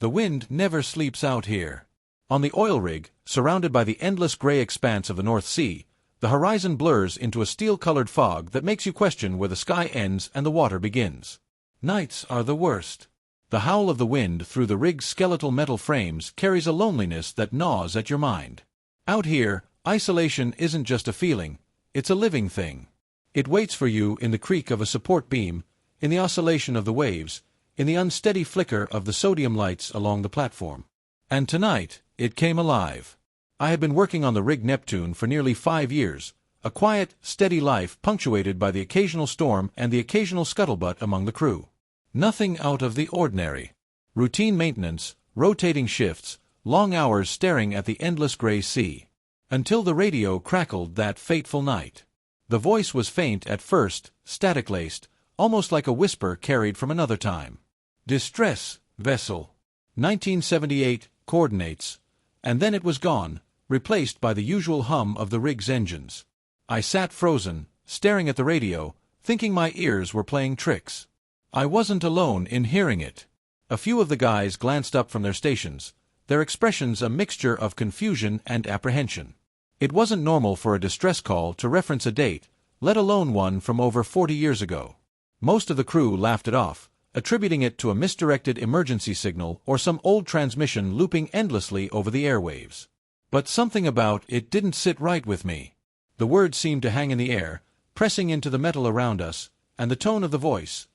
The wind never sleeps out here. On the oil rig, surrounded by the endless gray expanse of the North Sea, the horizon blurs into a steel-colored fog that makes you question where the sky ends and the water begins. Nights are the worst. The howl of the wind through the rig's skeletal metal frames carries a loneliness that gnaws at your mind. Out here, isolation isn't just a feeling, it's a living thing. It waits for you in the creak of a support beam, in the oscillation of the waves, in the unsteady flicker of the sodium lights along the platform. And tonight, it came alive. I had been working on the rig Neptune for nearly 5 years, a quiet, steady life punctuated by the occasional storm and the occasional scuttlebutt among the crew. Nothing out of the ordinary. Routine maintenance, rotating shifts, long hours staring at the endless gray sea. Until the radio crackled that fateful night. The voice was faint at first, static-laced, almost like a whisper carried from another time. Distress, vessel. 1978, coordinates. And then it was gone, replaced by the usual hum of the rig's engines. I sat frozen, staring at the radio, thinking my ears were playing tricks. I wasn't alone in hearing it. A few of the guys glanced up from their stations, their expressions a mixture of confusion and apprehension. It wasn't normal for a distress call to reference a date, let alone one from over 40 years ago. Most of the crew laughed it off, attributing it to a misdirected emergency signal or some old transmission looping endlessly over the airwaves. But something about it didn't sit right with me. The words seemed to hang in the air, pressing into the metal around us, and the tone of the voice.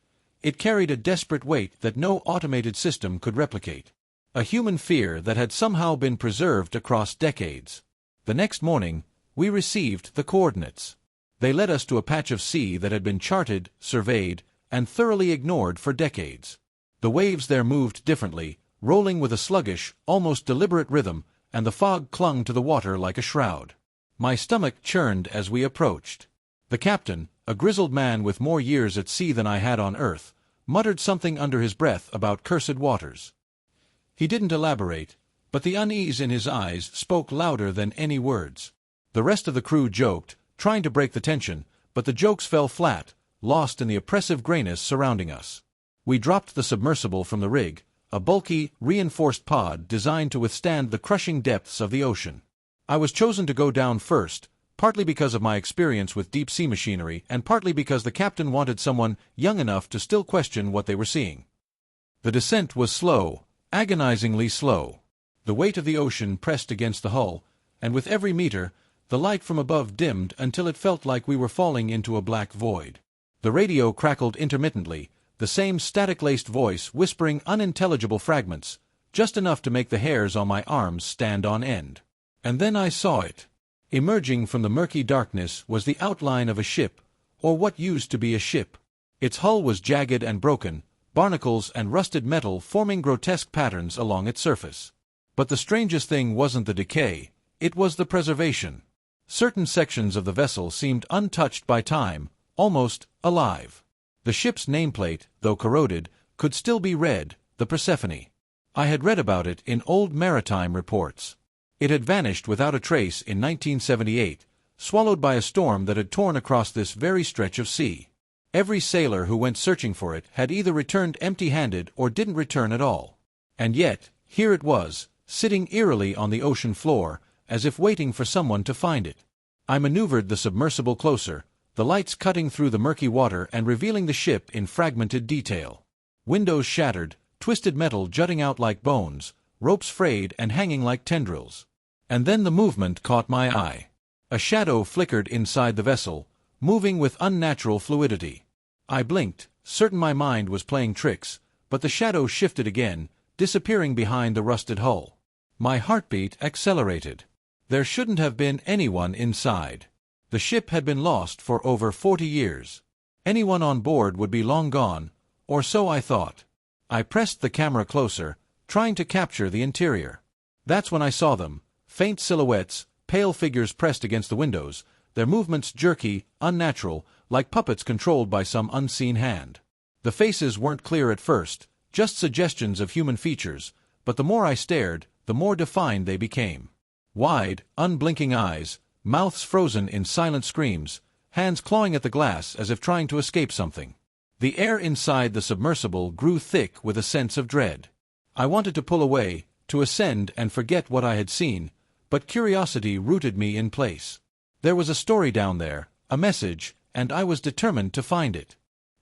It carried a desperate weight that no automated system could replicate. A human fear that had somehow been preserved across decades. The next morning, we received the coordinates. They led us to a patch of sea that had been charted, surveyed, and thoroughly ignored for decades. The waves there moved differently, rolling with a sluggish, almost deliberate rhythm, and the fog clung to the water like a shroud. My stomach churned as we approached. The captain, a grizzled man with more years at sea than I had on Earth, muttered something under his breath about cursed waters. He didn't elaborate, but the unease in his eyes spoke louder than any words. The rest of the crew joked, trying to break the tension, but the jokes fell flat, lost in the oppressive grayness surrounding us. We dropped the submersible from the rig, a bulky, reinforced pod designed to withstand the crushing depths of the ocean. I was chosen to go down first, partly because of my experience with deep-sea machinery and partly because the captain wanted someone young enough to still question what they were seeing. The descent was slow, agonizingly slow. The weight of the ocean pressed against the hull, and with every meter, the light from above dimmed until it felt like we were falling into a black void. The radio crackled intermittently, the same static-laced voice whispering unintelligible fragments, just enough to make the hairs on my arms stand on end. And then I saw it. Emerging from the murky darkness was the outline of a ship, or what used to be a ship. Its hull was jagged and broken, barnacles and rusted metal forming grotesque patterns along its surface. But the strangest thing wasn't the decay, it was the preservation. Certain sections of the vessel seemed untouched by time, almost alive. The ship's nameplate, though corroded, could still be read, the Persephone. I had read about it in old maritime reports. It had vanished without a trace in 1978, swallowed by a storm that had torn across this very stretch of sea. Every sailor who went searching for it had either returned empty-handed or didn't return at all. And yet, here it was, sitting eerily on the ocean floor, as if waiting for someone to find it. I maneuvered the submersible closer, the lights cutting through the murky water and revealing the ship in fragmented detail. Windows shattered, twisted metal jutting out like bones, ropes frayed and hanging like tendrils. And then the movement caught my eye. A shadow flickered inside the vessel, moving with unnatural fluidity. I blinked, certain my mind was playing tricks, but the shadow shifted again, disappearing behind the rusted hull. My heartbeat accelerated. There shouldn't have been anyone inside. The ship had been lost for over 40 years. Anyone on board would be long gone, or so I thought. I pressed the camera closer, trying to capture the interior. That's when I saw them, faint silhouettes, pale figures pressed against the windows, their movements jerky, unnatural, like puppets controlled by some unseen hand. The faces weren't clear at first, just suggestions of human features, but the more I stared, the more defined they became. Wide, unblinking eyes, mouths frozen in silent screams, hands clawing at the glass as if trying to escape something. The air inside the submersible grew thick with a sense of dread. I wanted to pull away, to ascend and forget what I had seen, but curiosity rooted me in place. There was a story down there, a message, and I was determined to find it.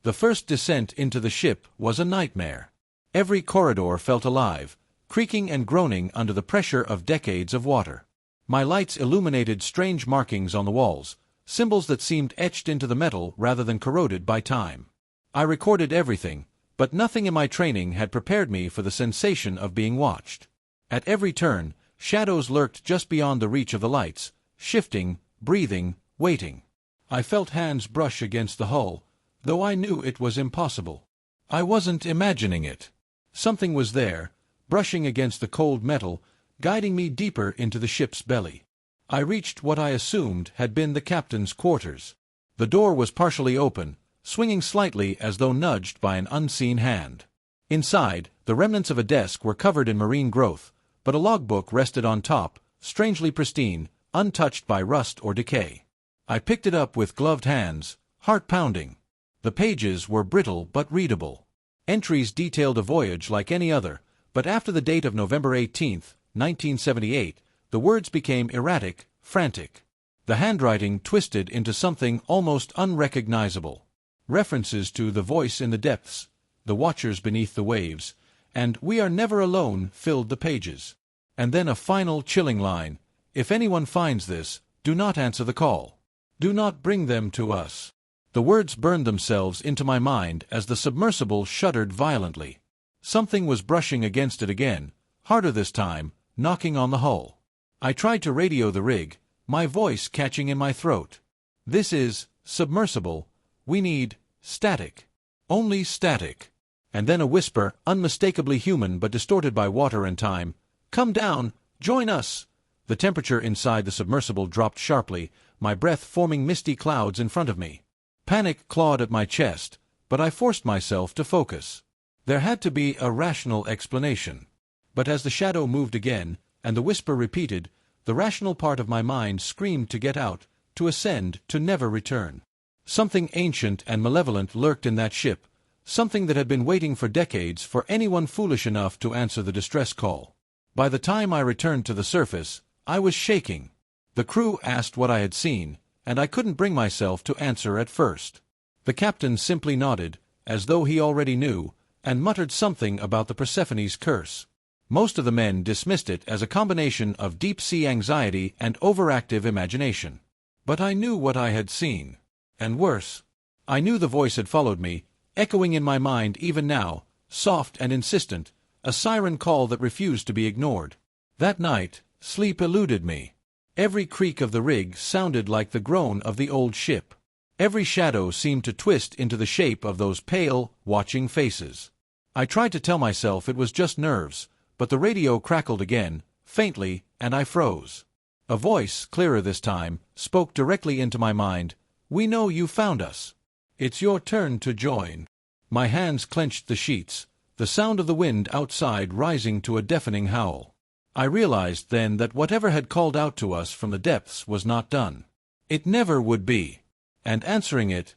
The first descent into the ship was a nightmare. Every corridor felt alive, creaking and groaning under the pressure of decades of water. My lights illuminated strange markings on the walls, symbols that seemed etched into the metal rather than corroded by time. I recorded everything, but nothing in my training had prepared me for the sensation of being watched. At every turn, shadows lurked just beyond the reach of the lights, shifting, breathing, waiting. I felt hands brush against the hull, though I knew it was impossible. I wasn't imagining it. Something was there, brushing against the cold metal, guiding me deeper into the ship's belly. I reached what I assumed had been the captain's quarters. The door was partially open, swinging slightly as though nudged by an unseen hand. Inside, the remnants of a desk were covered in marine growth, but a logbook rested on top, strangely pristine, untouched by rust or decay. I picked it up with gloved hands, heart pounding. The pages were brittle but readable. Entries detailed a voyage like any other, but after the date of November 18, 1978, the words became erratic, frantic. The handwriting twisted into something almost unrecognizable. References to the voice in the depths, the watchers beneath the waves, and "we are never alone" filled the pages. And then a final chilling line: "If anyone finds this, do not answer the call. Do not bring them to us." The words burned themselves into my mind as the submersible shuddered violently. Something was brushing against it again, harder this time, knocking on the hull. I tried to radio the rig, my voice catching in my throat. "This is submersible. We need static. Only static." And then a whisper, unmistakably human but distorted by water and time: "Come down! Join us!" The temperature inside the submersible dropped sharply, my breath forming misty clouds in front of me. Panic clawed at my chest, but I forced myself to focus. There had to be a rational explanation. But as the shadow moved again, and the whisper repeated, the rational part of my mind screamed to get out, to ascend, to never return. Something ancient and malevolent lurked in that ship, something that had been waiting for decades for anyone foolish enough to answer the distress call. By the time I returned to the surface, I was shaking. The crew asked what I had seen, and I couldn't bring myself to answer at first. The captain simply nodded, as though he already knew, and muttered something about the Persephone's curse. Most of the men dismissed it as a combination of deep-sea anxiety and overactive imagination. But I knew what I had seen. And worse. I knew the voice had followed me, echoing in my mind even now, soft and insistent, a siren call that refused to be ignored. That night, sleep eluded me. Every creak of the rig sounded like the groan of the old ship. Every shadow seemed to twist into the shape of those pale, watching faces. I tried to tell myself it was just nerves, but the radio crackled again, faintly, and I froze. A voice, clearer this time, spoke directly into my mind: "We know you found us. It's your turn to join." My hands clenched the sheets, the sound of the wind outside rising to a deafening howl. I realized then that whatever had called out to us from the depths was not done. It never would be. And answering it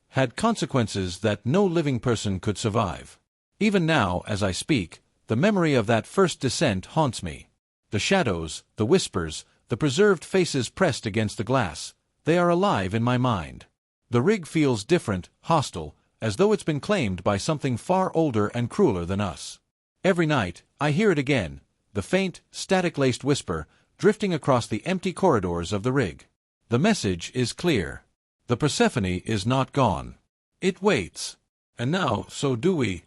had consequences that no living person could survive. Even now, as I speak, the memory of that first descent haunts me. The shadows, the whispers, the preserved faces pressed against the glass, they are alive in my mind. The rig feels different, hostile, as though it's been claimed by something far older and crueler than us. Every night, I hear it again, the faint, static-laced whisper, drifting across the empty corridors of the rig. The message is clear. The Persephone is not gone. It waits. And now, so do we.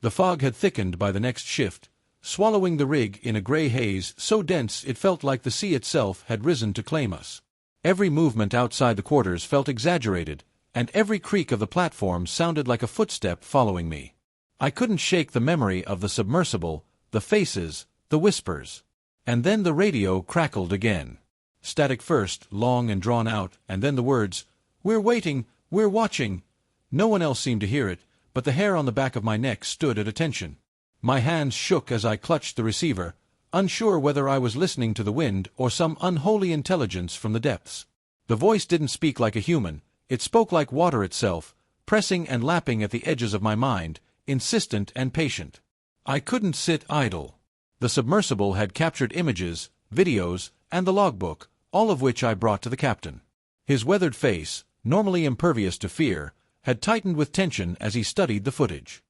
The fog had thickened by the next shift, swallowing the rig in a gray haze so dense it felt like the sea itself had risen to claim us. Every movement outside the quarters felt exaggerated, and every creak of the platform sounded like a footstep following me. I couldn't shake the memory of the submersible, the faces, the whispers. And then the radio crackled again. Static first, long and drawn out, and then the words, "We're waiting, we're watching." No one else seemed to hear it, but the hair on the back of my neck stood at attention. My hands shook as I clutched the receiver, unsure whether I was listening to the wind or some unholy intelligence from the depths. The voice didn't speak like a human, it spoke like water itself, pressing and lapping at the edges of my mind, insistent and patient. I couldn't sit idle. The submersible had captured images, videos, and the logbook, all of which I brought to the captain. His weathered face, normally impervious to fear, had tightened with tension as he studied the footage.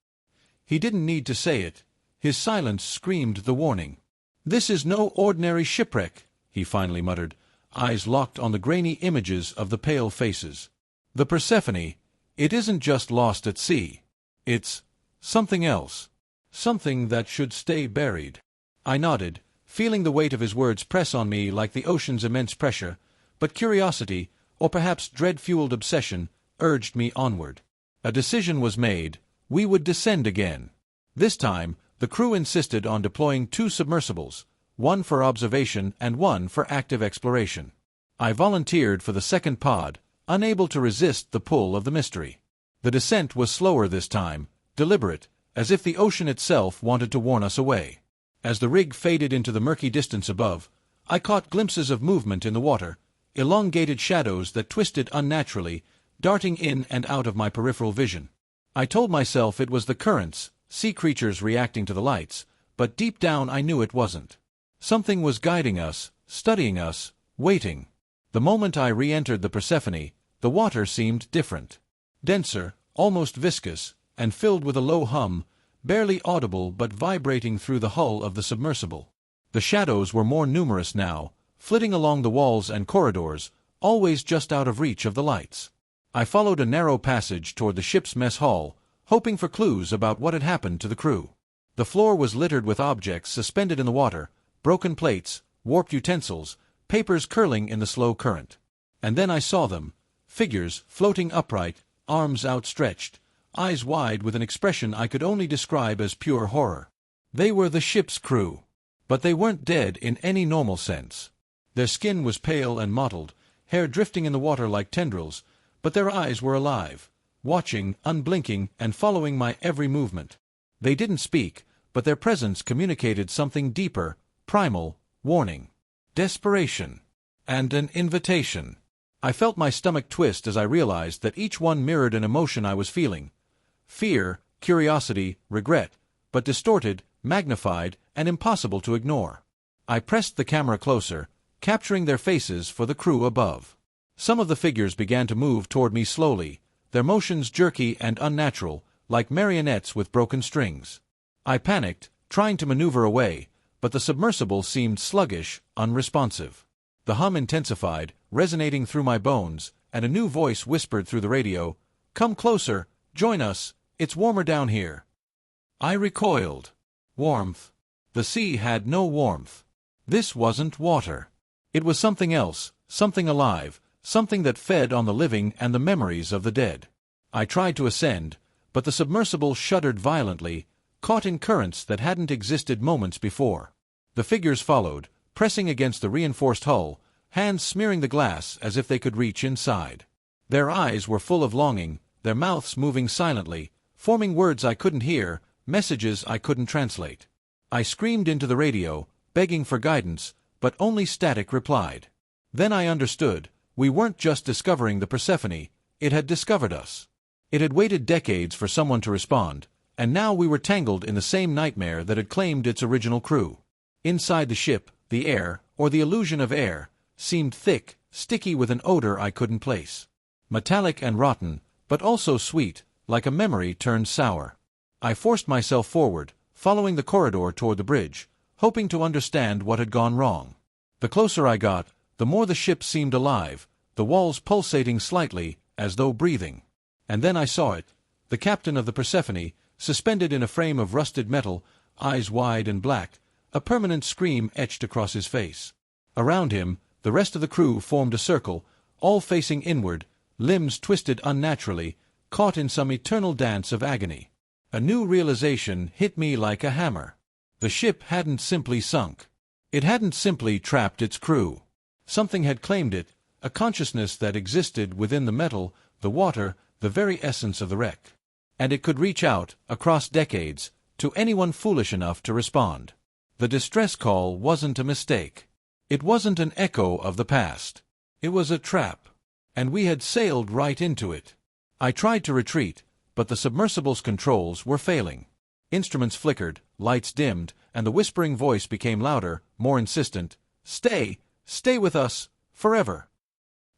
He didn't need to say it. His silence screamed the warning. "This is no ordinary shipwreck," he finally muttered, eyes locked on the grainy images of the pale faces. "The Persephone, it isn't just lost at sea. It's something else. Something that should stay buried." I nodded, feeling the weight of his words press on me like the ocean's immense pressure, but curiosity, or perhaps dread-fueled obsession, urged me onward. A decision was made. We would descend again. This time, the crew insisted on deploying 2 submersibles, one for observation and one for active exploration. I volunteered for the second pod, unable to resist the pull of the mystery. The descent was slower this time, deliberate, as if the ocean itself wanted to warn us away. As the rig faded into the murky distance above, I caught glimpses of movement in the water, elongated shadows that twisted unnaturally, darting in and out of my peripheral vision. I told myself it was the currents, sea creatures reacting to the lights, but deep down I knew it wasn't. Something was guiding us, studying us, waiting. The moment I re-entered the Persephone, the water seemed different. Denser, almost viscous, and filled with a low hum, barely audible but vibrating through the hull of the submersible. The shadows were more numerous now, flitting along the walls and corridors, always just out of reach of the lights. I followed a narrow passage toward the ship's mess hall, hoping for clues about what had happened to the crew. The floor was littered with objects suspended in the water, broken plates, warped utensils, papers curling in the slow current. And then I saw them, figures floating upright, arms outstretched, eyes wide with an expression I could only describe as pure horror. They were the ship's crew. But they weren't dead in any normal sense. Their skin was pale and mottled, hair drifting in the water like tendrils, but their eyes were alive, watching, unblinking, and following my every movement. They didn't speak, but their presence communicated something deeper, primal, warning, desperation, and an invitation. I felt my stomach twist as I realized that each one mirrored an emotion I was feeling. Fear, curiosity, regret, but distorted, magnified, and impossible to ignore. I pressed the camera closer, capturing their faces for the crew above. Some of the figures began to move toward me slowly, their motions jerky and unnatural, like marionettes with broken strings. I panicked, trying to maneuver away, but the submersible seemed sluggish, unresponsive. The hum intensified, resonating through my bones, and a new voice whispered through the radio, "Come closer, join us, it's warmer down here." I recoiled. Warmth. The sea had no warmth. This wasn't water. It was something else, something alive, something that fed on the living and the memories of the dead. I tried to ascend, but the submersible shuddered violently, caught in currents that hadn't existed moments before. The figures followed, pressing against the reinforced hull, hands smearing the glass as if they could reach inside. Their eyes were full of longing, their mouths moving silently, forming words I couldn't hear, messages I couldn't translate. I screamed into the radio, begging for guidance, but only static replied. Then I understood. We weren't just discovering the Persephone, it had discovered us. It had waited decades for someone to respond, and now we were tangled in the same nightmare that had claimed its original crew. Inside the ship, the air, or the illusion of air, seemed thick, sticky with an odor I couldn't place. Metallic and rotten, but also sweet, like a memory turned sour. I forced myself forward, following the corridor toward the bridge, hoping to understand what had gone wrong. The closer I got, the more the ship seemed alive, the walls pulsating slightly, as though breathing. And then I saw it, the captain of the Persephone, suspended in a frame of rusted metal, eyes wide and black, a permanent scream etched across his face. Around him, the rest of the crew formed a circle, all facing inward, limbs twisted unnaturally, caught in some eternal dance of agony. A new realization hit me like a hammer. The ship hadn't simply sunk. It hadn't simply trapped its crew. Something had claimed it, a consciousness that existed within the metal, the water, the very essence of the wreck. And it could reach out, across decades, to anyone foolish enough to respond. The distress call wasn't a mistake. It wasn't an echo of the past. It was a trap. And we had sailed right into it. I tried to retreat, but the submersible's controls were failing. Instruments flickered, lights dimmed, and the whispering voice became louder, more insistent. "Stay! Stay with us! Forever!"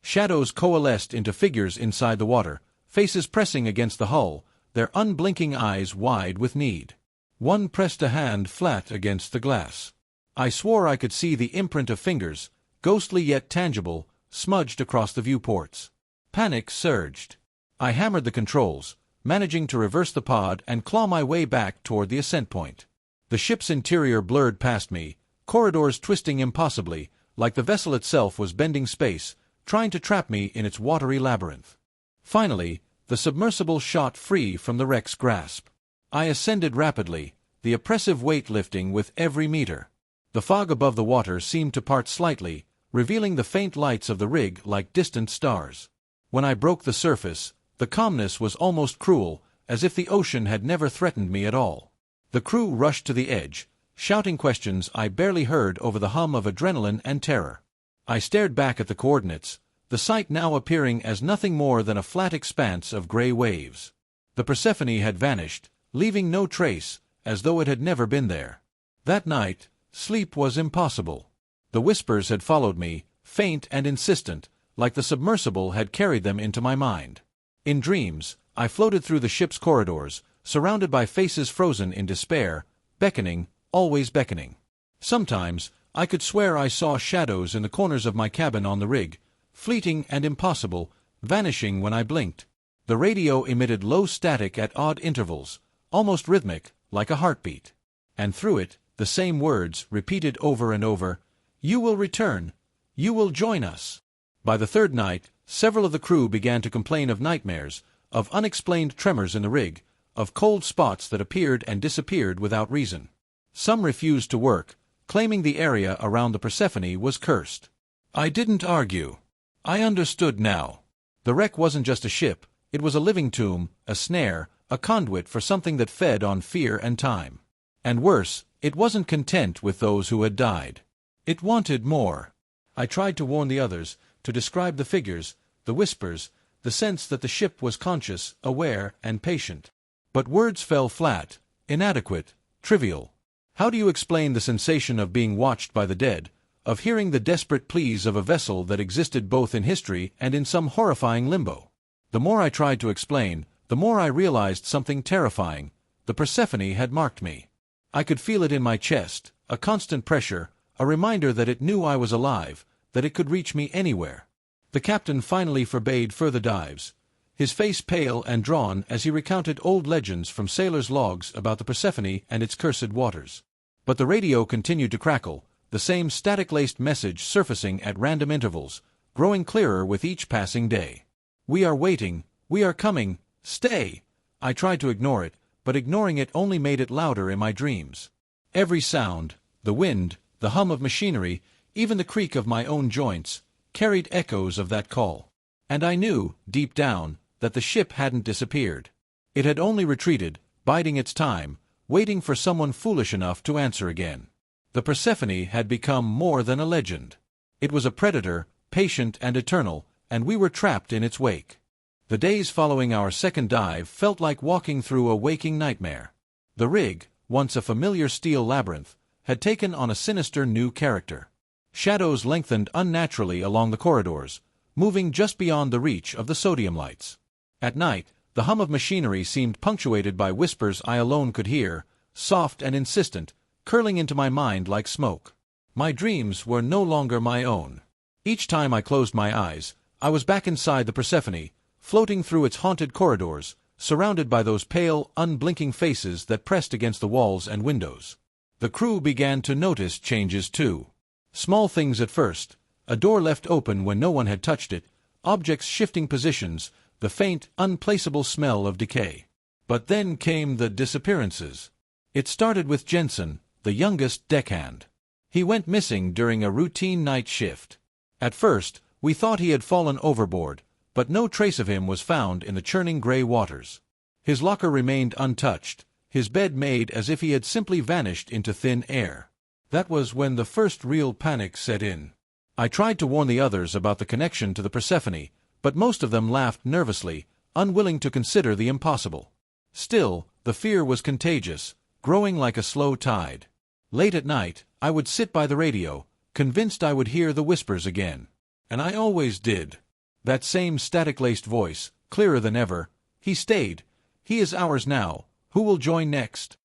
Shadows coalesced into figures inside the water, faces pressing against the hull, their unblinking eyes wide with need. One pressed a hand flat against the glass. I swore I could see the imprint of fingers, ghostly yet tangible, smudged across the viewports. Panic surged. I hammered the controls, managing to reverse the pod and claw my way back toward the ascent point. The ship's interior blurred past me, corridors twisting impossibly, like the vessel itself was bending space, trying to trap me in its watery labyrinth. Finally, the submersible shot free from the wreck's grasp. I ascended rapidly, the oppressive weight lifting with every meter. The fog above the water seemed to part slightly, revealing the faint lights of the rig like distant stars. When I broke the surface, the calmness was almost cruel, as if the ocean had never threatened me at all. The crew rushed to the edge, shouting questions I barely heard over the hum of adrenaline and terror. I stared back at the coordinates, the site now appearing as nothing more than a flat expanse of gray waves. The Persephone had vanished, leaving no trace, as though it had never been there. That night, sleep was impossible. The whispers had followed me, faint and insistent, like the submersible had carried them into my mind. In dreams, I floated through the ship's corridors, surrounded by faces frozen in despair, beckoning, always beckoning. Sometimes, I could swear I saw shadows in the corners of my cabin on the rig, fleeting and impossible, vanishing when I blinked. The radio emitted low static at odd intervals, almost rhythmic, like a heartbeat. And through it, the same words, repeated over and over, "You will return. You will join us." By the third night, several of the crew began to complain of nightmares, of unexplained tremors in the rig, of cold spots that appeared and disappeared without reason. Some refused to work, claiming the area around the Persephone was cursed. I didn't argue. I understood now. The wreck wasn't just a ship, it was a living tomb, a snare, a conduit for something that fed on fear and time. And worse, it wasn't content with those who had died. It wanted more. I tried to warn the others, to describe the figures, the whispers, the sense that the ship was conscious, aware, and patient. But words fell flat, inadequate, trivial. How do you explain the sensation of being watched by the dead, of hearing the desperate pleas of a vessel that existed both in history and in some horrifying limbo? The more I tried to explain, the more I realized something terrifying. The Persephone had marked me. I could feel it in my chest, a constant pressure, a reminder that it knew I was alive, that it could reach me anywhere. The captain finally forbade further dives, his face pale and drawn as he recounted old legends from sailors' logs about the Persephone and its cursed waters. But the radio continued to crackle, the same static-laced message surfacing at random intervals, growing clearer with each passing day. "We are waiting, we are coming, stay!" I tried to ignore it, but ignoring it only made it louder in my dreams. Every sound, the wind, the hum of machinery, even the creak of my own joints, carried echoes of that call. And I knew, deep down, that the ship hadn't disappeared. It had only retreated, biding its time, waiting for someone foolish enough to answer again. The Persephone had become more than a legend. It was a predator, patient and eternal, and we were trapped in its wake. The days following our second dive felt like walking through a waking nightmare. The rig, once a familiar steel labyrinth, had taken on a sinister new character. Shadows lengthened unnaturally along the corridors, moving just beyond the reach of the sodium lights. At night, the hum of machinery seemed punctuated by whispers I alone could hear, soft and insistent, curling into my mind like smoke. My dreams were no longer my own. Each time I closed my eyes, I was back inside the Persephone, floating through its haunted corridors, surrounded by those pale, unblinking faces that pressed against the walls and windows. The crew began to notice changes too. Small things at first, a door left open when no one had touched it, objects shifting positions, the faint, unplaceable smell of decay. But then came the disappearances. It started with Jensen, the youngest deckhand. He went missing during a routine night shift. At first, we thought he had fallen overboard, but no trace of him was found in the churning gray waters. His locker remained untouched, his bed made as if he had simply vanished into thin air. That was when the first real panic set in. I tried to warn the others about the connection to the Persephone, but most of them laughed nervously, unwilling to consider the impossible. Still, the fear was contagious, growing like a slow tide. Late at night, I would sit by the radio, convinced I would hear the whispers again. And I always did. That same static-laced voice, clearer than ever. He stayed. He is ours now. Who will join next?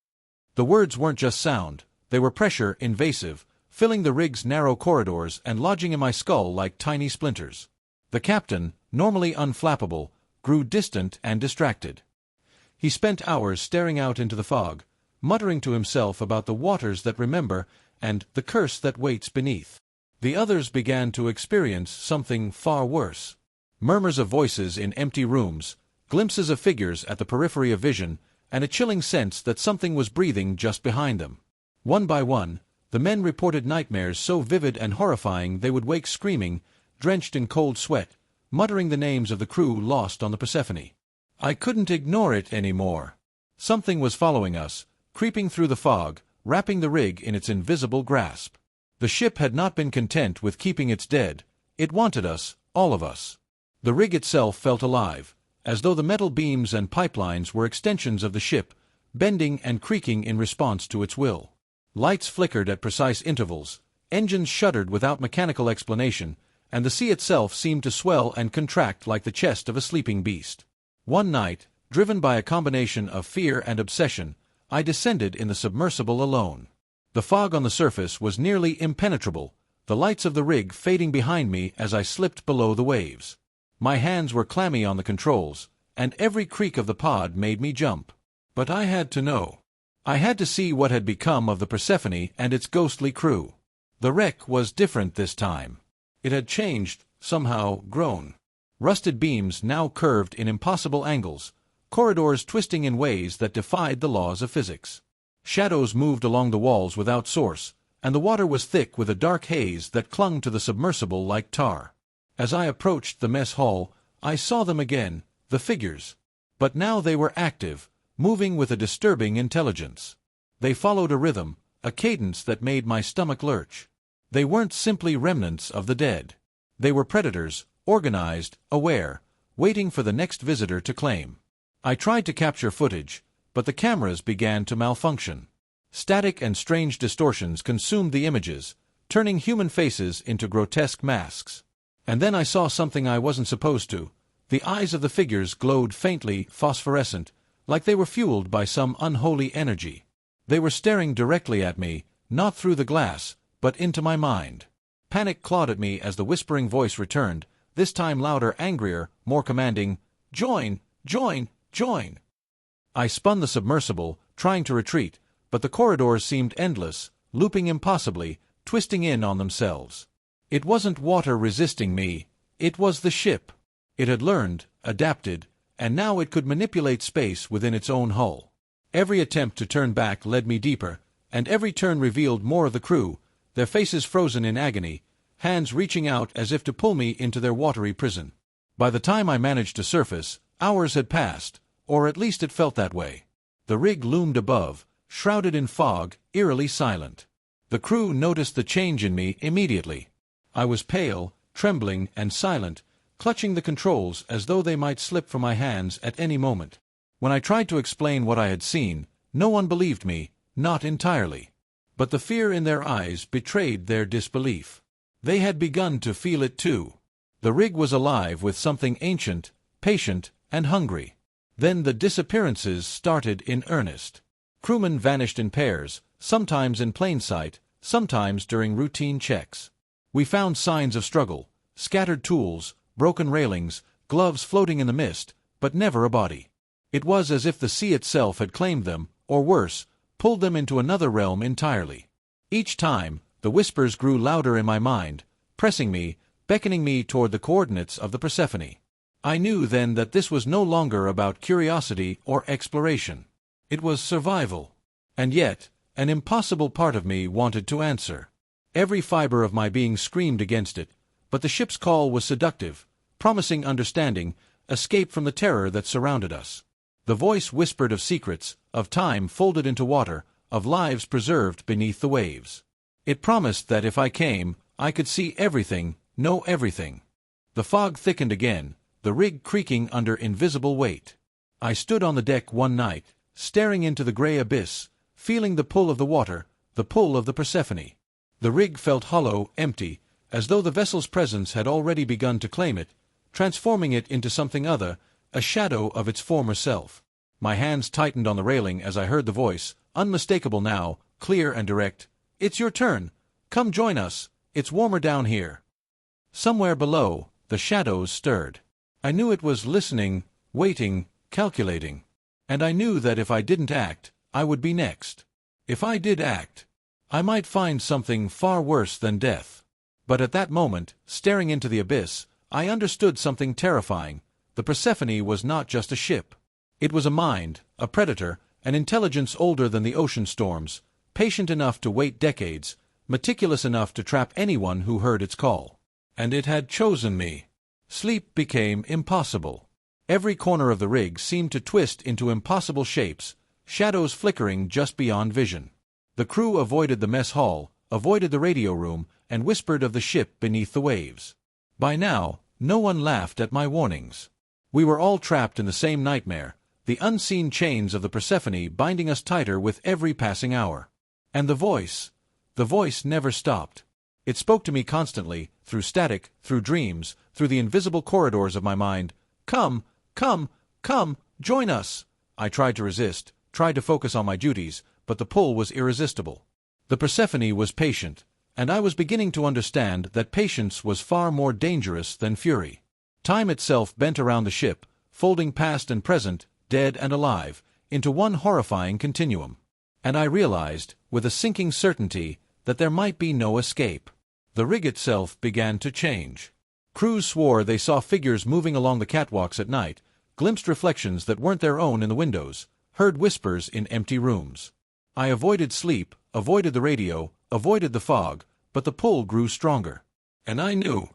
The words weren't just sound. They were pressure, invasive, filling the rig's narrow corridors and lodging in my skull like tiny splinters. The captain, normally unflappable, grew distant and distracted. He spent hours staring out into the fog, muttering to himself about the waters that remember and the curse that waits beneath. The others began to experience something far worse. Murmurs of voices in empty rooms, glimpses of figures at the periphery of vision, and a chilling sense that something was breathing just behind them. One by one, the men reported nightmares so vivid and horrifying they would wake screaming, drenched in cold sweat, muttering the names of the crew lost on the Persephone. I couldn't ignore it anymore. Something was following us, creeping through the fog, wrapping the rig in its invisible grasp. The ship had not been content with keeping its dead. It wanted us, all of us. The rig itself felt alive, as though the metal beams and pipelines were extensions of the ship, bending and creaking in response to its will. Lights flickered at precise intervals, engines shuddered without mechanical explanation, and the sea itself seemed to swell and contract like the chest of a sleeping beast. One night, driven by a combination of fear and obsession, I descended in the submersible alone. The fog on the surface was nearly impenetrable, the lights of the rig fading behind me as I slipped below the waves. My hands were clammy on the controls, and every creak of the pod made me jump. But I had to know. I had to see what had become of the Persephone and its ghostly crew. The wreck was different this time. It had changed, somehow grown. Rusted beams now curved in impossible angles, corridors twisting in ways that defied the laws of physics. Shadows moved along the walls without source, and the water was thick with a dark haze that clung to the submersible like tar. As I approached the mess hall, I saw them again, the figures. But now they were active, moving with a disturbing intelligence. They followed a rhythm, a cadence that made my stomach lurch. They weren't simply remnants of the dead. They were predators, organized, aware, waiting for the next visitor to claim. I tried to capture footage, but the cameras began to malfunction. Static and strange distortions consumed the images, turning human faces into grotesque masks. And then I saw something I wasn't supposed to. The eyes of the figures glowed faintly, phosphorescent, like they were fueled by some unholy energy. They were staring directly at me, not through the glass, but into my mind. Panic clawed at me as the whispering voice returned, this time louder, angrier, more commanding, "Join! Join! Join!" I spun the submersible, trying to retreat, but the corridors seemed endless, looping impossibly, twisting in on themselves. It wasn't water resisting me, it was the ship. It had learned, adapted, and now it could manipulate space within its own hull. Every attempt to turn back led me deeper, and every turn revealed more of the crew, their faces frozen in agony, hands reaching out as if to pull me into their watery prison. By the time I managed to surface, hours had passed, or at least it felt that way. The rig loomed above, shrouded in fog, eerily silent. The crew noticed the change in me immediately. I was pale, trembling, and silent, clutching the controls as though they might slip from my hands at any moment. When I tried to explain what I had seen, no one believed me, not entirely. But the fear in their eyes betrayed their disbelief. They had begun to feel it too. The rig was alive with something ancient, patient, and hungry. Then the disappearances started in earnest. Crewmen vanished in pairs, sometimes in plain sight, sometimes during routine checks. We found signs of struggle, scattered tools, broken railings, gloves floating in the mist, but never a body. It was as if the sea itself had claimed them, or worse, pulled them into another realm entirely. Each time, the whispers grew louder in my mind, pressing me, beckoning me toward the coordinates of the Persephone. I knew then that this was no longer about curiosity or exploration. It was survival. And yet, an impossible part of me wanted to answer. Every fiber of my being screamed against it, but the ship's call was seductive, promising understanding, escape from the terror that surrounded us. The voice whispered of secrets, of time folded into water, of lives preserved beneath the waves. It promised that if I came, I could see everything, know everything. The fog thickened again, the rig creaking under invisible weight. I stood on the deck one night, staring into the gray abyss, feeling the pull of the water, the pull of the Persephone. The rig felt hollow, empty, as though the vessel's presence had already begun to claim it, transforming it into something other, a shadow of its former self. My hands tightened on the railing as I heard the voice, unmistakable now, clear and direct. "It's your turn. Come join us. It's warmer down here." Somewhere below, the shadows stirred. I knew it was listening, waiting, calculating. And I knew that if I didn't act, I would be next. If I did act, I might find something far worse than death. But at that moment, staring into the abyss, I understood something terrifying. The Persephone was not just a ship. It was a mind, a predator, an intelligence older than the ocean storms, patient enough to wait decades, meticulous enough to trap anyone who heard its call. And it had chosen me. Sleep became impossible. Every corner of the rig seemed to twist into impossible shapes, shadows flickering just beyond vision. The crew avoided the mess hall, avoided the radio room, and whispered of the ship beneath the waves. By now, no one laughed at my warnings. We were all trapped in the same nightmare, the unseen chains of the Persephone binding us tighter with every passing hour. And the voice never stopped. It spoke to me constantly, through static, through dreams, through the invisible corridors of my mind. "Come, come, come, join us!" I tried to resist, tried to focus on my duties, but the pull was irresistible. The Persephone was patient, and I was beginning to understand that patience was far more dangerous than fury. Time itself bent around the ship, folding past and present, dead and alive, into one horrifying continuum. And I realized, with a sinking certainty, that there might be no escape. The rig itself began to change. Crews swore they saw figures moving along the catwalks at night, glimpsed reflections that weren't their own in the windows, heard whispers in empty rooms. I avoided sleep, avoided the radio, avoided the fog, but the pull grew stronger. And I knew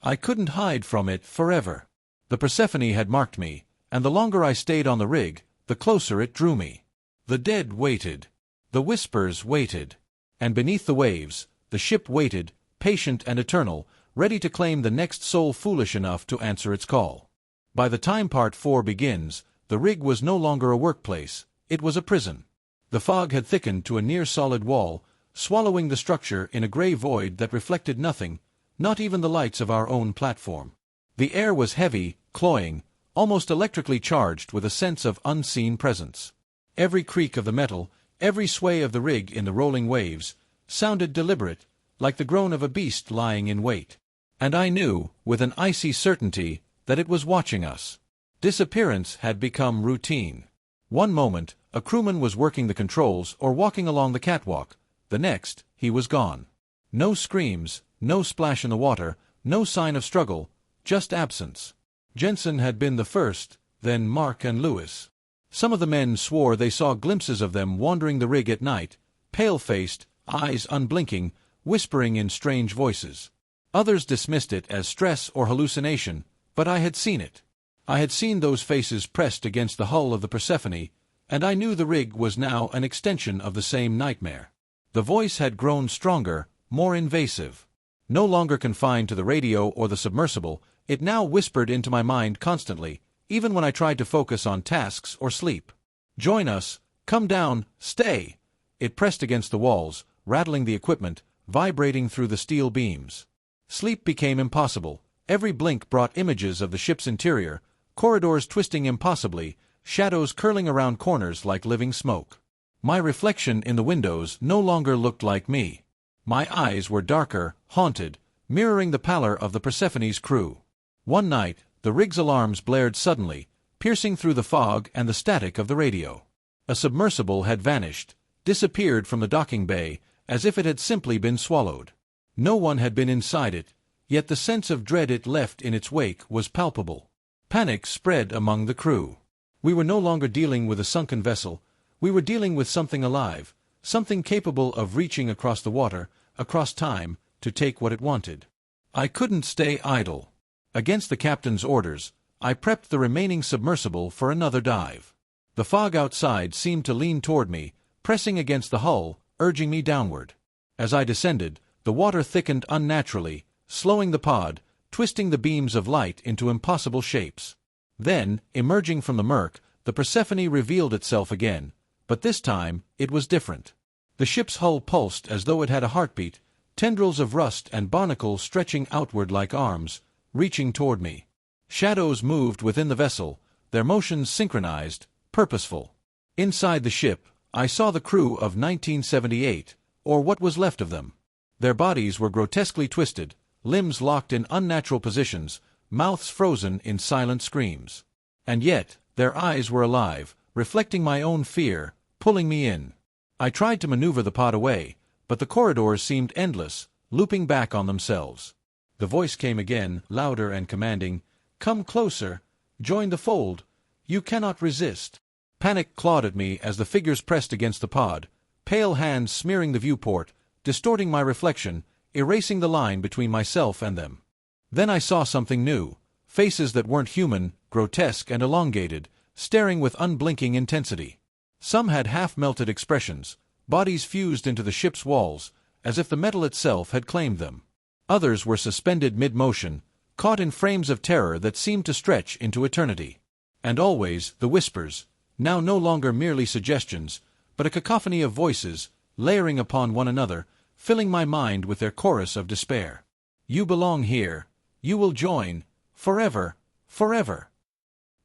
I couldn't hide from it forever. The Persephone had marked me, and the longer I stayed on the rig, the closer it drew me. The dead waited. The whispers waited. And beneath the waves, the ship waited, patient and eternal, ready to claim the next soul foolish enough to answer its call. By the time Part 4 begins, the rig was no longer a workplace, it was a prison. The fog had thickened to a near-solid wall, swallowing the structure in a gray void that reflected nothing, not even the lights of our own platform. The air was heavy, cloying, almost electrically charged with a sense of unseen presence. Every creak of the metal, every sway of the rig in the rolling waves, sounded deliberate, like the groan of a beast lying in wait. And I knew, with an icy certainty, that it was watching us. Disappearance had become routine. One moment, a crewman was working the controls or walking along the catwalk. The next, he was gone. No screams, no splash in the water, no sign of struggle, just absence. Jensen had been the first, then Mark and Lewis. Some of the men swore they saw glimpses of them wandering the rig at night, pale-faced, eyes unblinking, whispering in strange voices. Others dismissed it as stress or hallucination, but I had seen it. I had seen those faces pressed against the hull of the Persephone, and I knew the rig was now an extension of the same nightmare. The voice had grown stronger, more invasive. No longer confined to the radio or the submersible, it now whispered into my mind constantly, even when I tried to focus on tasks or sleep. "Join us, come down, stay!" It pressed against the walls, rattling the equipment, vibrating through the steel beams. Sleep became impossible. Every blink brought images of the ship's interior, corridors twisting impossibly, shadows curling around corners like living smoke. My reflection in the windows no longer looked like me. My eyes were darker, haunted, mirroring the pallor of the Persephone's crew. One night, the rig's alarms blared suddenly, piercing through the fog and the static of the radio. A submersible had vanished, disappeared from the docking bay, as if it had simply been swallowed. No one had been inside it, yet the sense of dread it left in its wake was palpable. Panic spread among the crew. We were no longer dealing with a sunken vessel, we were dealing with something alive, something capable of reaching across the water, across time, to take what it wanted. I couldn't stay idle. Against the captain's orders, I prepped the remaining submersible for another dive. The fog outside seemed to lean toward me, pressing against the hull, urging me downward. As I descended, the water thickened unnaturally, slowing the pod, twisting the beams of light into impossible shapes. Then, emerging from the murk, the Persephone revealed itself again, But this time, it was different. The ship's hull pulsed as though it had a heartbeat, tendrils of rust and barnacles stretching outward like arms, reaching toward me. Shadows moved within the vessel, their motions synchronized, purposeful. Inside the ship, I saw the crew of 1978, or what was left of them. Their bodies were grotesquely twisted, limbs locked in unnatural positions, mouths frozen in silent screams. And yet, their eyes were alive, reflecting my own fear, pulling me in. I tried to maneuver the pod away, but the corridors seemed endless, looping back on themselves. The voice came again, louder and commanding, "Come closer, join the fold, you cannot resist." Panic clawed at me as the figures pressed against the pod, pale hands smearing the viewport, distorting my reflection, erasing the line between myself and them. Then I saw something new, faces that weren't human, grotesque and elongated, staring with unblinking intensity. Some had half-melted expressions, bodies fused into the ship's walls, as if the metal itself had claimed them. Others were suspended mid-motion, caught in frames of terror that seemed to stretch into eternity. And always, the whispers, now no longer merely suggestions, but a cacophony of voices, layering upon one another, filling my mind with their chorus of despair. "You belong here. You will join. Forever. Forever."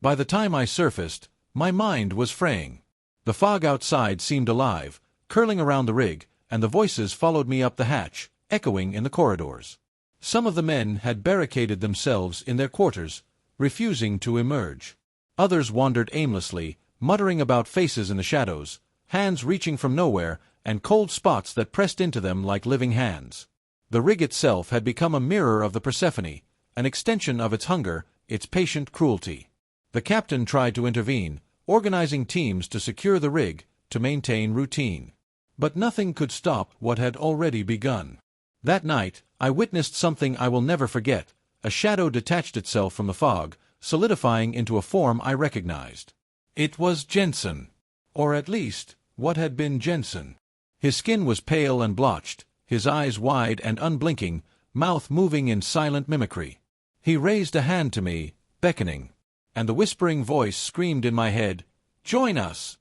By the time I surfaced, my mind was fraying. The fog outside seemed alive, curling around the rig, and the voices followed me up the hatch, echoing in the corridors. Some of the men had barricaded themselves in their quarters, refusing to emerge. Others wandered aimlessly, muttering about faces in the shadows, hands reaching from nowhere, and cold spots that pressed into them like living hands. The rig itself had become a mirror of the Persephone, an extension of its hunger, its patient cruelty. The captain tried to intervene, organizing teams to secure the rig, to maintain routine. But nothing could stop what had already begun. That night, I witnessed something I will never forget. A shadow detached itself from the fog, solidifying into a form I recognized. It was Jensen. Or at least, what had been Jensen. His skin was pale and blotched, his eyes wide and unblinking, mouth moving in silent mimicry. He raised a hand to me, beckoning. And the whispering voice screamed in my head, "Join us!"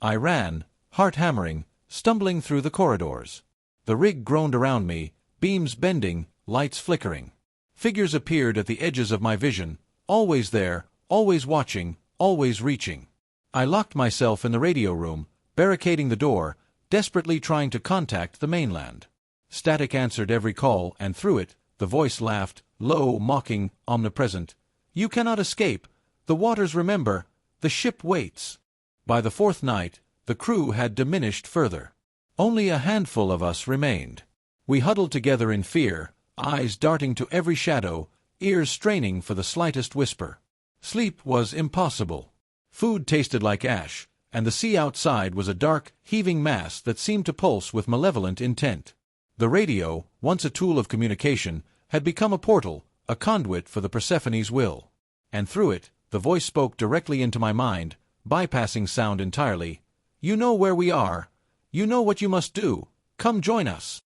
I ran, heart hammering, stumbling through the corridors. The rig groaned around me, beams bending, lights flickering. Figures appeared at the edges of my vision, always there, always watching, always reaching. I locked myself in the radio room, barricading the door, desperately trying to contact the mainland. Static answered every call, and through it, the voice laughed, low, mocking, omnipresent. "You cannot escape. The waters remember. The ship waits." By the fourth night, the crew had diminished further. Only a handful of us remained. We huddled together in fear, eyes darting to every shadow, ears straining for the slightest whisper. Sleep was impossible. Food tasted like ash, and the sea outside was a dark, heaving mass that seemed to pulse with malevolent intent. The radio, once a tool of communication, had become a portal, a conduit for the Persephone's will. And through it, the voice spoke directly into my mind, bypassing sound entirely. "You know where we are. You know what you must do. Come join us."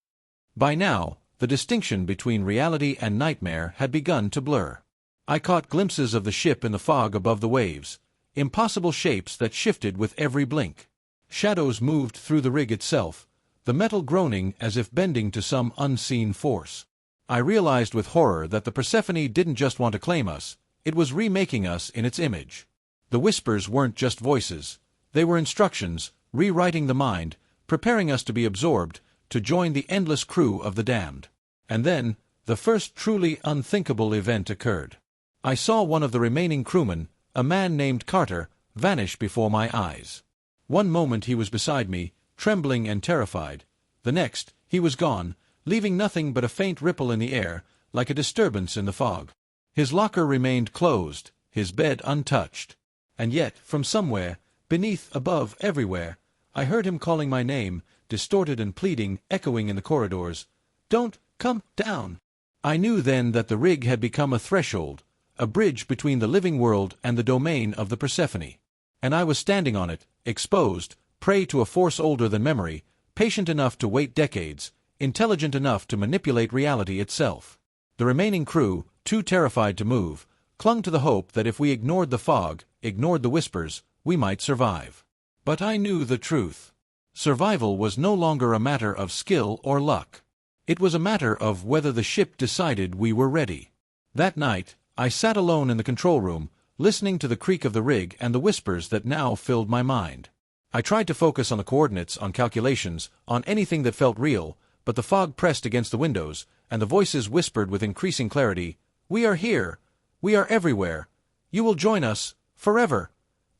By now, the distinction between reality and nightmare had begun to blur. I caught glimpses of the ship in the fog above the waves, impossible shapes that shifted with every blink. Shadows moved through the rig itself, the metal groaning as if bending to some unseen force. I realized with horror that the Persephone didn't just want to claim us, it was remaking us in its image. The whispers weren't just voices, they were instructions, rewriting the mind, preparing us to be absorbed, to join the endless crew of the damned. And then, the first truly unthinkable event occurred. I saw one of the remaining crewmen, a man named Carter, vanish before my eyes. One moment he was beside me, trembling and terrified. The next, he was gone, leaving nothing but a faint ripple in the air, like a disturbance in the fog. His locker remained closed, his bed untouched. And yet, from somewhere, beneath, above, everywhere, I heard him calling my name, distorted and pleading, echoing in the corridors. "Don't come down." I knew then that the rig had become a threshold, a bridge between the living world and the domain of the Persephone. And I was standing on it, exposed, prey to a force older than memory, patient enough to wait decades, intelligent enough to manipulate reality itself. The remaining crew, too terrified to move, clung to the hope that if we ignored the fog, ignored the whispers, we might survive. But I knew the truth. Survival was no longer a matter of skill or luck. It was a matter of whether the ship decided we were ready. That night, I sat alone in the control room, listening to the creak of the rig and the whispers that now filled my mind. I tried to focus on the coordinates, on calculations, on anything that felt real, but the fog pressed against the windows, and the voices whispered with increasing clarity, "We are here. We are everywhere. You will join us, forever."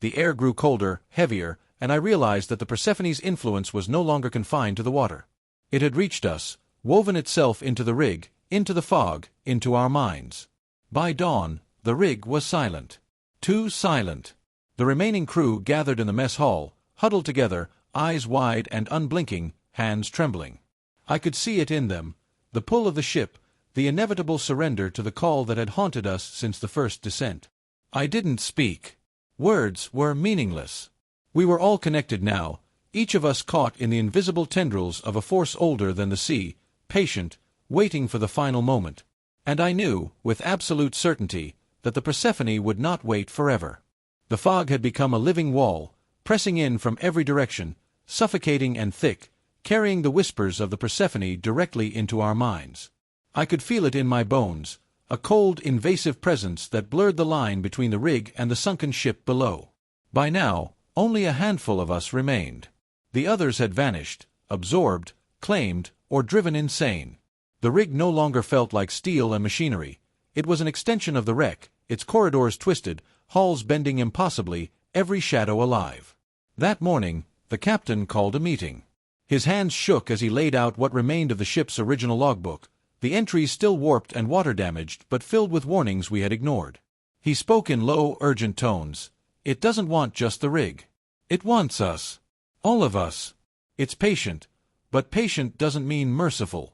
The air grew colder, heavier, and I realized that the Persephone's influence was no longer confined to the water. It had reached us, woven itself into the rig, into the fog, into our minds. By dawn, the rig was silent. Too silent. The remaining crew gathered in the mess hall, huddled together, eyes wide and unblinking, hands trembling. I could see it in them, the pull of the ship, the inevitable surrender to the call that had haunted us since the first descent. I didn't speak. Words were meaningless. We were all connected now, each of us caught in the invisible tendrils of a force older than the sea, patient, waiting for the final moment. And I knew, with absolute certainty, that the Persephone would not wait forever. The fog had become a living wall, pressing in from every direction, suffocating and thick, carrying the whispers of the Persephone directly into our minds. I could feel it in my bones, a cold, invasive presence that blurred the line between the rig and the sunken ship below. By now, only a handful of us remained. The others had vanished, absorbed, claimed, or driven insane. The rig no longer felt like steel and machinery. It was an extension of the wreck, its corridors twisted, halls bending impossibly, every shadow alive. That morning, the captain called a meeting. His hands shook as he laid out what remained of the ship's original logbook, the entries still warped and water-damaged but filled with warnings we had ignored. He spoke in low, urgent tones. "It doesn't want just the rig. It wants us. All of us. It's patient, but patient doesn't mean merciful."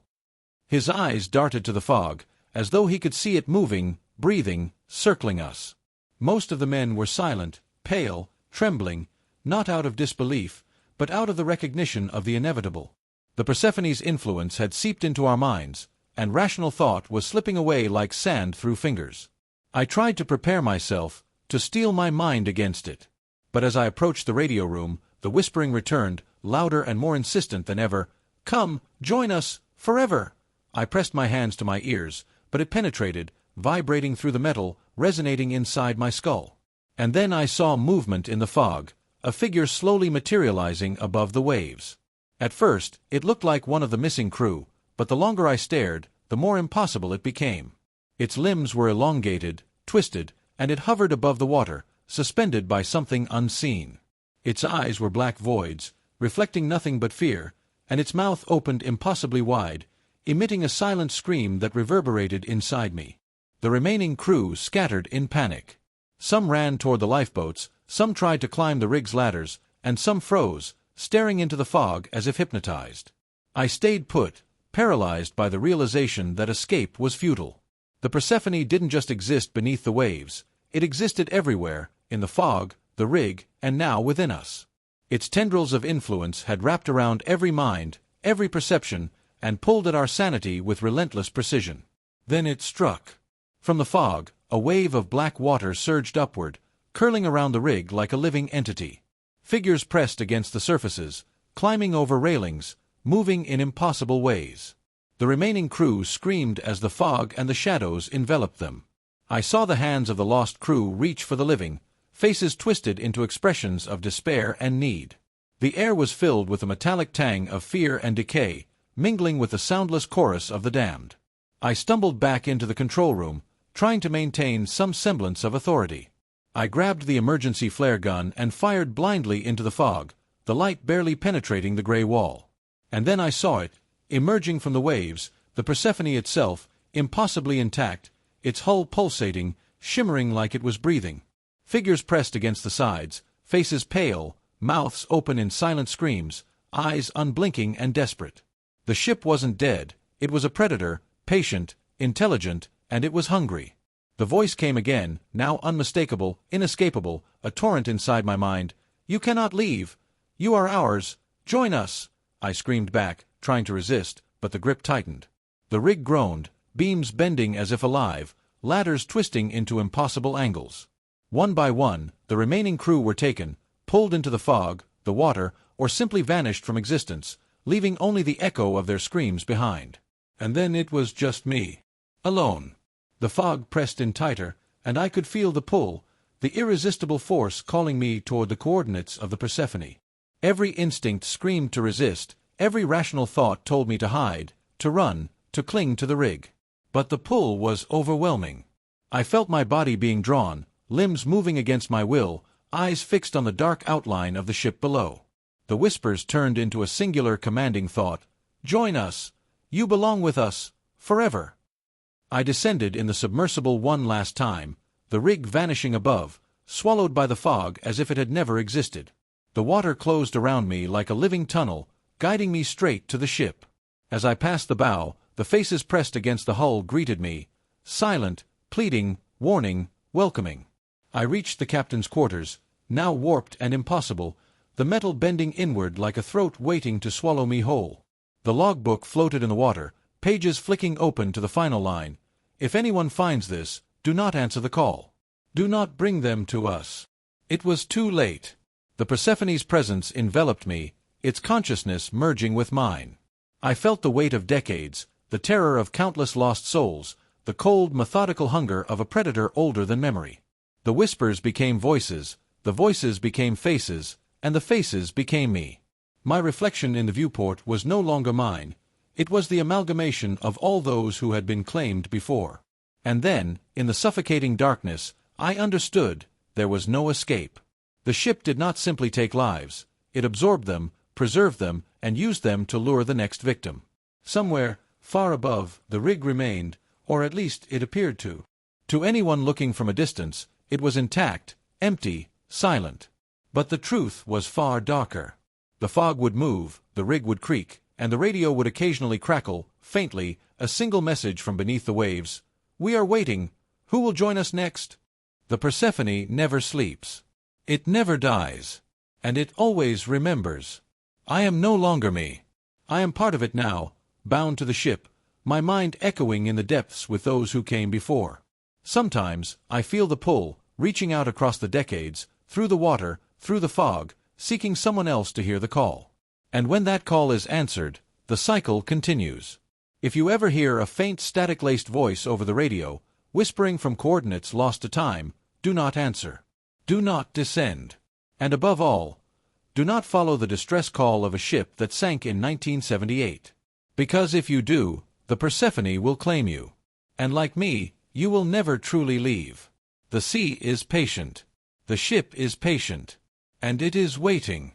His eyes darted to the fog, as though he could see it moving, breathing, circling us. Most of the men were silent, pale, trembling, not out of disbelief, but out of the recognition of the inevitable. The Persephone's influence had seeped into our minds, and rational thought was slipping away like sand through fingers. I tried to prepare myself, to steel my mind against it. But as I approached the radio room, the whispering returned, louder and more insistent than ever. "Come, join us, forever!" I pressed my hands to my ears, but it penetrated, vibrating through the metal, resonating inside my skull. And then I saw movement in the fog, a figure slowly materializing above the waves. At first, it looked like one of the missing crew, but the longer I stared, the more impossible it became. Its limbs were elongated, twisted, and it hovered above the water, suspended by something unseen. Its eyes were black voids, reflecting nothing but fear, and its mouth opened impossibly wide, emitting a silent scream that reverberated inside me. The remaining crew scattered in panic. Some ran toward the lifeboats, some tried to climb the rig's ladders, and some froze, staring into the fog as if hypnotized. I stayed put, paralyzed by the realization that escape was futile. The Persephone didn't just exist beneath the waves, it existed everywhere, in the fog, the rig, and now within us. Its tendrils of influence had wrapped around every mind, every perception, and pulled at our sanity with relentless precision. Then it struck. From the fog, a wave of black water surged upward, curling around the rig like a living entity. Figures pressed against the surfaces, climbing over railings, moving in impossible ways. The remaining crew screamed as the fog and the shadows enveloped them. I saw the hands of the lost crew reach for the living, faces twisted into expressions of despair and need. The air was filled with a metallic tang of fear and decay, mingling with the soundless chorus of the damned. I stumbled back into the control room, trying to maintain some semblance of authority. I grabbed the emergency flare gun and fired blindly into the fog, the light barely penetrating the gray wall. And then I saw it, emerging from the waves, the Persephone itself, impossibly intact, its hull pulsating, shimmering like it was breathing. Figures pressed against the sides, faces pale, mouths open in silent screams, eyes unblinking and desperate. The ship wasn't dead, it was a predator, patient, intelligent, and it was hungry. The voice came again, now unmistakable, inescapable, a torrent inside my mind. "You cannot leave. You are ours. Join us!" I screamed back, trying to resist, but the grip tightened. The rig groaned, beams bending as if alive, ladders twisting into impossible angles. One by one, the remaining crew were taken, pulled into the fog, the water, or simply vanished from existence, leaving only the echo of their screams behind. And then it was just me. Alone. The fog pressed in tighter, and I could feel the pull, the irresistible force calling me toward the coordinates of the Persephone. Every instinct screamed to resist, every rational thought told me to hide, to run, to cling to the rig. But the pull was overwhelming. I felt my body being drawn, limbs moving against my will, eyes fixed on the dark outline of the ship below. The whispers turned into a singular commanding thought. "Join us! You belong with us, forever!" I descended in the submersible one last time, the rig vanishing above, swallowed by the fog as if it had never existed. The water closed around me like a living tunnel, guiding me straight to the ship. As I passed the bow, the faces pressed against the hull greeted me, silent, pleading, warning, welcoming. I reached the captain's quarters, now warped and impossible, the metal bending inward like a throat waiting to swallow me whole. The logbook floated in the water, pages flicking open to the final line. "If anyone finds this, do not answer the call. Do not bring them to us." It was too late. The Persephone's presence enveloped me, its consciousness merging with mine. I felt the weight of decades, the terror of countless lost souls, the cold, methodical hunger of a predator older than memory. The whispers became voices, the voices became faces, and the faces became me. My reflection in the viewport was no longer mine. It was the amalgamation of all those who had been claimed before. And then, in the suffocating darkness, I understood there was no escape. The ship did not simply take lives. It absorbed them, preserved them, and used them to lure the next victim. Somewhere, far above, the rig remained, or at least it appeared to. To anyone looking from a distance, it was intact, empty, silent. But the truth was far darker. The fog would move, the rig would creak, and the radio would occasionally crackle, faintly, a single message from beneath the waves. "We are waiting. Who will join us next?" The Persephone never sleeps. It never dies. And it always remembers. I am no longer me. I am part of it now, bound to the ship, my mind echoing in the depths with those who came before. Sometimes, I feel the pull, reaching out across the decades, through the water, through the fog, seeking someone else to hear the call. And when that call is answered, the cycle continues. If you ever hear a faint static-laced voice over the radio, whispering from coordinates lost to time, do not answer. Do not descend. And above all, do not follow the distress call of a ship that sank in 1978. Because if you do, the Persephone will claim you. And like me, you will never truly leave. The sea is patient. The ship is patient. And it is waiting.